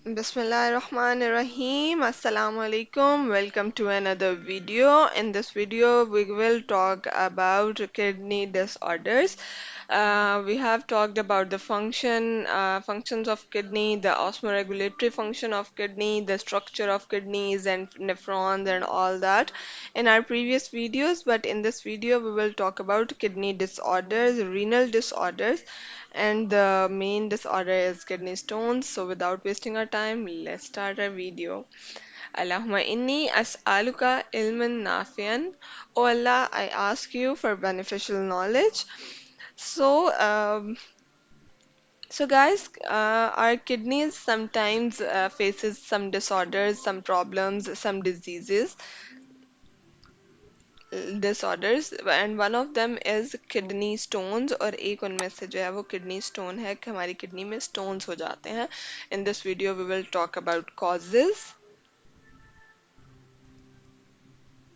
Bismillahirrahmanirrahim. Assalamu alaikum. Welcome to another video. In this video, we will talk about kidney disorders. We have talked about the functions of kidney, the osmoregulatory function of kidney, the structure of kidneys and nephrons and all that in our previous videos. But in this video, we will talk about kidney disorders, renal disorders, and the main disorder is kidney stones. So without wasting our time, let's start our video. Allahumma inni as'aluka ilman nafian. Oh Allah, I ask you for beneficial knowledge. So, so guys, our kidneys sometimes faces some disorders, some problems, some disorders, and one of them is kidney stones. और एक उनमें से जो है वो kidney stone है कि हमारी kidney में stones हो जाते हैं. In this video we will talk about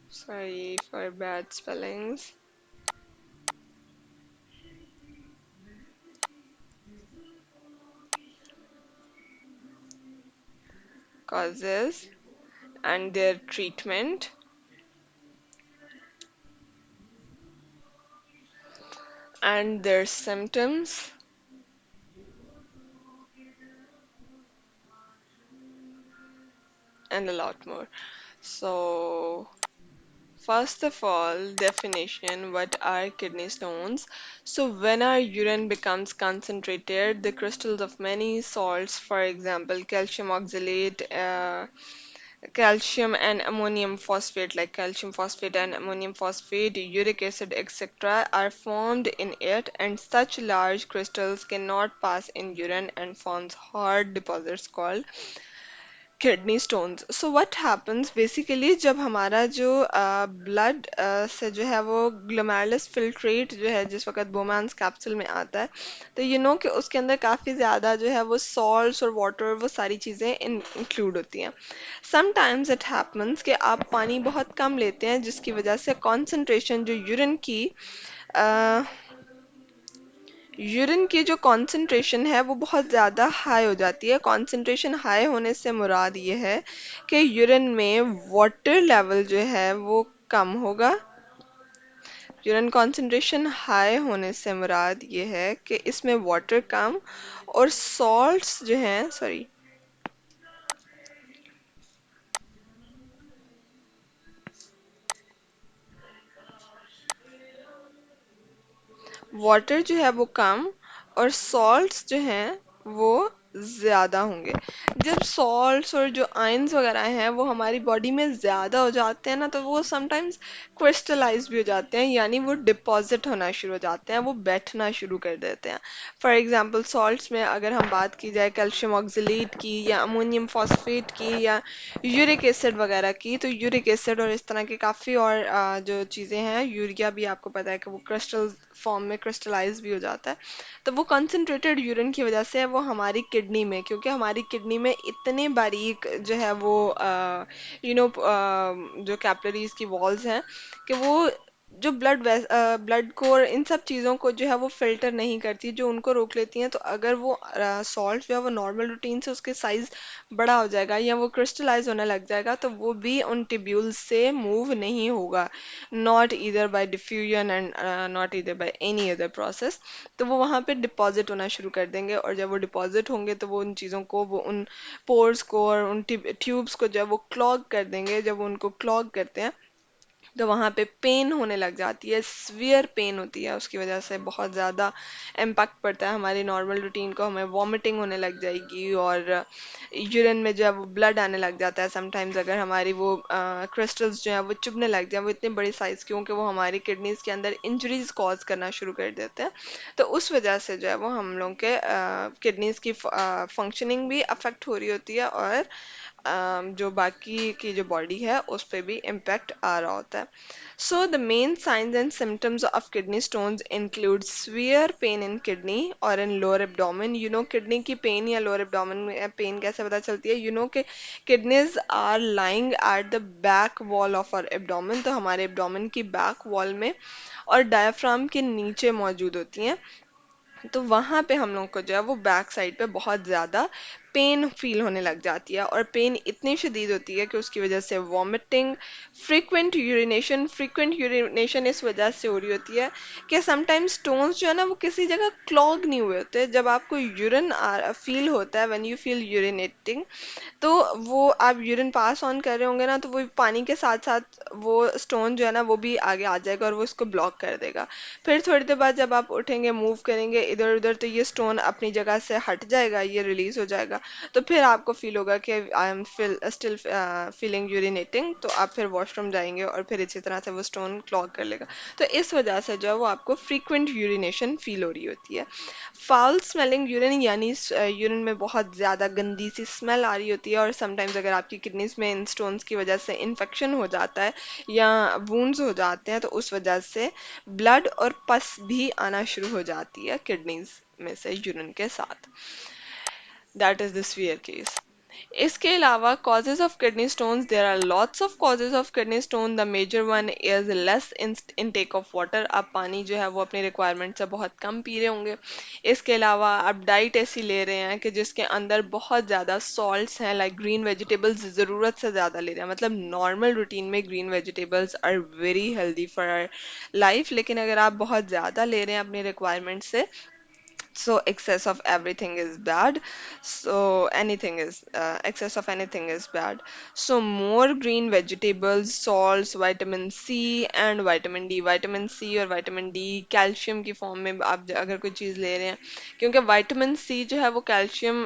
sorry for bad spellings, causes and their treatment and their symptoms and a lot more. So first of all, definition, what are kidney stones? So, when our urine becomes concentrated, the crystals of many salts, for example, calcium oxalate, calcium and ammonium phosphate, like calcium phosphate and ammonium phosphate, uric acid, etc., are formed in it, and such large crystals cannot pass in urine and forms hard deposits called kidney stones. So what happens basically जब हमारा जो blood से जो है वो glomerulus filtrate जो है जिस वक्त बोमांस कैप्सूल में आता है, तो यू नो कि उसके अंदर काफ़ी ज़्यादा जो है वो सॉल्ट्स और वाटर वो सारी चीज़ें इंक्लूड होती हैं. समटाइम्स इट हैपेंस कि आप पानी बहुत कम लेते हैं जिसकी वजह से कॉन्सेंट्रेशन जो यूरिन की जो कॉन्सेंट्रेशन है वो बहुत ज़्यादा हाई हो जाती है. कॉन्सेंट्रेशन हाई होने से मुराद ये है कि यूरिन में वाटर लेवल जो है वो कम होगा. यूरिन कॉन्सेंट्रेशन हाई होने से मुराद ये है कि इसमें वाटर कम और सॉल्ट्स जो हैं, सॉरी, वाटर जो है वो कम और सॉल्ट्स जो हैं वो ज़्यादा होंगे. जब सॉल्ट्स और जो आयंस वगैरह हैं वो हमारी बॉडी में ज़्यादा हो जाते हैं ना, तो वो समटाइम्स क्रिस्टलाइज भी हो जाते हैं, यानी वो डिपॉजिट होना शुरू हो जाते हैं, वो बैठना शुरू कर देते हैं. फॉर एग्जांपल सॉल्ट्स में अगर हम बात की जाए कैल्शियम ऑक्सलेट की या अमोनियम फॉस्फेट की या यूरिक एसिड वगैरह की, तो यूरिक एसिड और इस तरह के काफ़ी और जो चीज़ें हैं, यूरिया भी आपको पता है कि वो क्रिस्टल फॉर्म में क्रिस्टलाइज भी हो जाता है. तो वो कंसनट्रेटेड यूरिन की वजह से वो हमारी किडनी में, क्योंकि हमारी किडनी में इतने बारीक जो है वो यू नो जो कैपिलरीज की वॉल्स हैं कि वो जो ब्लड को और इन सब चीज़ों को जो है वो फिल्टर नहीं करती, जो उनको रोक लेती हैं. तो अगर वो सॉल्ट जो है वो नॉर्मल रूटीन से उसके साइज बड़ा हो जाएगा या वो क्रिस्टलाइज होने लग जाएगा, तो वो भी उन टिब्यूल्स से मूव नहीं होगा, not either by diffusion and not either by any other process. तो वो वहाँ पे डिपॉजिट होना शुरू कर देंगे, और जब वो डिपॉजिट होंगे तो वो उन चीज़ों को, वो उन पोर्स को और उन ट्यूब्स को जो है वो क्लॉग कर देंगे. जब वो उनको क्लॉग करते हैं तो वहाँ पे पेन होने लग जाती है, सीवियर पेन होती है, उसकी वजह से बहुत ज़्यादा इम्पैक्ट पड़ता है हमारी नॉर्मल रूटीन को, हमें वॉमिटिंग होने लग जाएगी और यूरिन में जो है वो ब्लड आने लग जाता है. समटाइम्स अगर हमारी वो क्रिस्टल्स जो है वो चुभने लग जाए, वो इतने बड़ी साइज़ क्योंकि वो हमारी किडनीज के अंदर इंजरीज कॉज करना शुरू कर देते हैं, तो उस वजह से जो है वो हम लोग के किडनीज की फंक्शनिंग भी अफेक्ट हो रही होती है, और जो बाकी की जो बॉडी है उस पे भी इम्पैक्ट आ रहा होता है. So the main signs and symptoms of kidney stones include severe pain in kidney और in lower abdomen. You know kidney की पेन या लोअर एब्डोमेन में पेन कैसे पता चलती है? यू नो कि kidneys are lying at the back wall of our abdomen, तो हमारे एब्डोमेन की बैक वॉल में और डायफ्राम के नीचे मौजूद होती हैं. तो वहाँ पे हम लोग को जो है वो बैक साइड पे बहुत ज़्यादा पेन फील होने लग जाती है, और पेन इतनी शदीद होती है कि उसकी वजह से वॉमिटिंग, फ्रीक्वेंट यूरिनेशन इस वजह से हो रही होती है कि समटाइम्स स्टोन्स जो है ना वो किसी जगह क्लॉग नहीं हुए होते। जब आपको यूरिन फील होता है, व्हेन यू फील यूरिनेटिंग, तो वो आप यूरिन पास ऑन कर रहे होंगे ना, तो वो पानी के साथ साथ वो स्टोन जो है ना वो भी आगे आ जाएगा और वो इसको ब्लॉक कर देगा। फिर थोड़ी देर बाद जब आप उठेंगे, मूव करेंगे इधर उधर, तो ये स्टोन अपनी जगह से हट जाएगा, ये रिलीज हो जाएगा। तो फिर आपको फील होगा कि I am still feeling urinating, तो आप फिर वॉशरूम जाएंगे और फिर इसी तरह से वो स्टोन क्लॉग कर लेगा। तो इस वजह से जो है वो आपको फ्रीक्वेंट यूरिनेशन फील हो रही होती है। फाउल स्मेलिंग यूरिन, यानी यूरिन में बहुत ज़्यादा गंदी सी स्मेल आ रही होती है, और समटाइम्स अगर आपकी किडनीज में इन स्टोन्स की वजह से इन्फेक्शन हो जाता है या वूंड्स हो जाते हैं, तो उस वजह से ब्लड और पस भी आना शुरू हो जाती है किडनीज में से यूरिन के साथ। That is the severe case. इसके अलावा causes of kidney stones, there are lots of causes of kidney stone. The major one is less intake of water. आप पानी जो है वो अपनी रिक्वायरमेंट से बहुत कम पी रहे होंगे। इसके अलावा आप डाइट ऐसी ले रहे हैं कि जिसके अंदर बहुत ज़्यादा सॉल्ट्स हैं, लाइक ग्रीन वेजिटेबल्स ज़रूरत से ज़्यादा ले रहे हैं। मतलब नॉर्मल रूटीन में green vegetables are very healthy for our life, लेकिन अगर आप बहुत ज़्यादा ले रहे हैं अपनी रिक्वायरमेंट से, so excess of everything is bad. So anything is excess of anything is bad. So more green vegetables, salts, vitamin C and vitamin D, vitamin C और vitamin D कैल्शियम की फॉर्म में आप अगर कोई चीज़ ले रहे हैं, क्योंकि विटामिन सी जो है वो कैल्शियम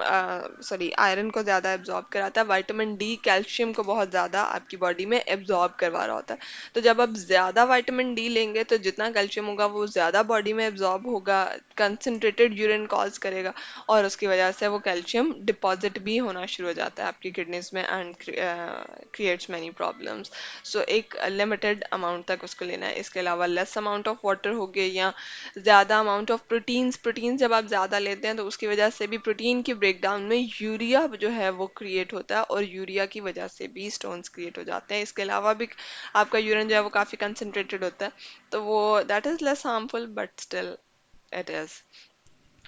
सॉरी आयरन को ज़्यादा एब्जॉर्ब कराता है, विटामिन डी कैल्शियम को बहुत ज़्यादा आपकी बॉडी में एब्जॉर्ब करवा रहा होता है। तो जब आप ज़्यादा विटामिन डी लेंगे तो जितना कैल्शियम होगा वो ज़्यादा बॉडी में एब्जॉर्ब होगा, कंसनट्रेटेड यूरिन कॉज करेगा, और उसकी वजह से वो कैल्शियम डिपॉजिट भी होना शुरू हो जाता है आपकी किडनीज में एंड क्रिएट्स मैनी प्रॉब्लम्स। सो एक लिमिटेड अमाउंट तक उसको लेना है। इसके अलावा लेस अमाउंट ऑफ वाटर हो गए, या ज़्यादा अमाउंट ऑफ प्रोटीन जब आप ज़्यादा लेते हैं तो उसकी वजह से भी प्रोटीन की ब्रेकडाउन में यूरिया जो है वो क्रिएट होता है, और यूरिया की वजह से भी स्टोन्स क्रिएट हो जाते हैं। इसके अलावा भी आपका यूरिन जो है वो काफ़ी कंसनट्रेटेड होता है, तो वो that is less harmful, but still it is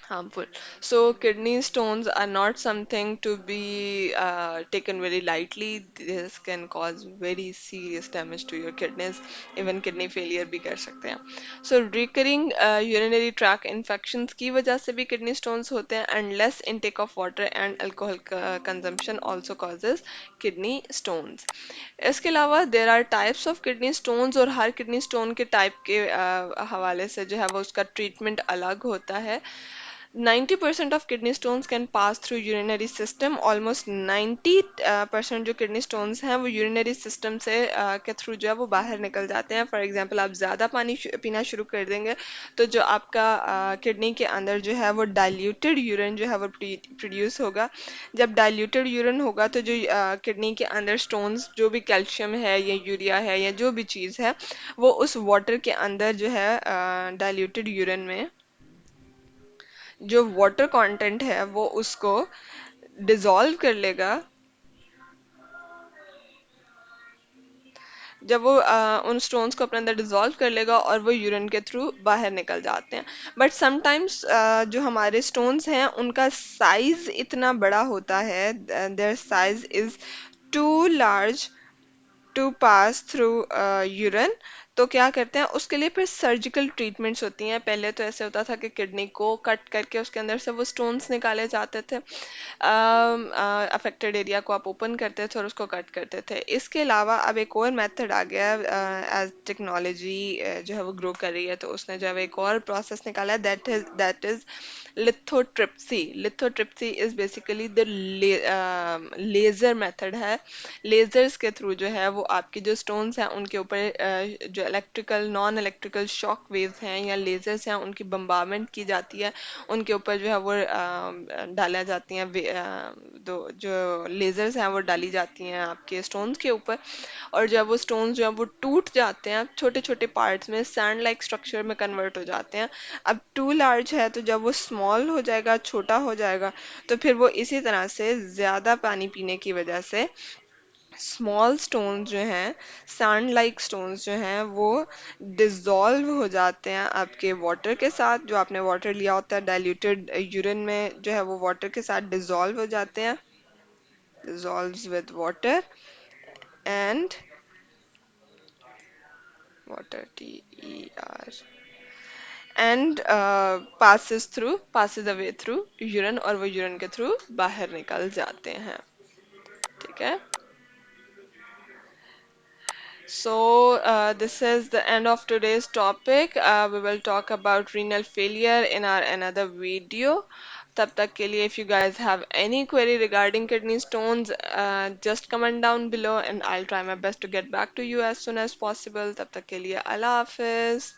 harmful. So kidney stones are not something to be taken very lightly. This can cause very serious damage to your kidneys. Even kidney failure भी कर सकते हैं. So recurring urinary tract infections की वजह से भी kidney stones होते हैं, and less intake of water and alcohol consumption also causes kidney stones. इसके अलावा there are types of kidney stones, और हर किडनी स्टोन के टाइप के हवाले से जो है वो उसका ट्रीटमेंट अलग होता है। 90% of kidney stones can pass through urinary system. Almost 90% जो किडनी स्टोन्स हैं वो यूरिनरी सिस्टम से के थ्रू जो है वो बाहर निकल जाते हैं। फॉर एग्जांपल आप ज़्यादा पानी पीना शुरू कर देंगे तो जो आपका किडनी के अंदर जो है वो डाइल्यूटेड यूरिन जो है वो प्रोड्यूस होगा। जब डाइल्यूटेड यूरिन होगा तो जो किडनी के अंदर स्टोन्स, जो भी कैल्शियम है या यूरिया है या जो भी चीज़ है, वो उस वाटर के अंदर जो है डाइल्यूटेड यूरिन में जो वाटर कंटेंट है वो उसको डिसॉल्व कर लेगा। जब वो उन स्टोन्स को अपने अंदर डिसॉल्व कर लेगा और वो यूरिन के थ्रू बाहर निकल जाते हैं। बट समटाइम्स जो हमारे स्टोन्स हैं उनका साइज इतना बड़ा होता है, their size is too large to pass through urine. तो क्या करते हैं उसके लिए फिर सर्जिकल ट्रीटमेंट्स होती हैं। पहले तो ऐसे होता था कि किडनी को कट करके उसके अंदर से वो स्टोन्स निकाले जाते थे, अफेक्टेड एरिया को आप ओपन करते थे और उसको कट करते थे। इसके अलावा अब एक और मेथड आ गया है, एज टेक्नोलॉजी जो है वो ग्रो कर रही है, तो उसने जो है एक और प्रोसेस निकाला है, that is lithotripsy. Lithotripsy is basically the laser method है। लेजर्स के थ्रू जो है वो आपके जो स्टोन्स हैं उनके ऊपर जो electrical non electrical shock waves हैं या लेजर्स हैं उनकी बम्बार्मेंट की जाती है। उनके ऊपर जो है वो डाला जाती हैं, दो जो लेजर्स हैं वो डाली जाती हैं आपके स्टोन्स के ऊपर, और जब वो स्टोन्स जो है वो टूट जाते हैं छोटे छोटे पार्ट्स में, सैंड लाइक स्ट्रक्चर में कन्वर्ट हो जाते हैं। अब टू लार्ज है तो जब वो स्मॉल हो जाएगा, छोटा हो जाएगा, तो फिर वो इसी तरह से ज़्यादा पानी पीने की वजह से स्मॉल स्टोन्स जो हैं, सैंड लाइक स्टोन्स जो हैं, वो डिसॉल्व हो जाते हैं आपके वाटर के साथ। जो आपने वाटर लिया होता है डाइल्यूटेड यूरिन में, जो है वो वाटर के साथ डिसॉल्व हो जाते हैं, dissolves with water and water, TER, and passes away through urine, और वो यूरिन के थ्रू बाहर निकल जाते हैं। ठीक है। So, this is the end of today's topic. We will talk about renal failure in our another video. तब तक के लिए, if you guys have any query regarding kidney stones, just comment down below and I'll try my best to get back to you as soon as possible. तब तक के लिए अल्लाह हाफिज।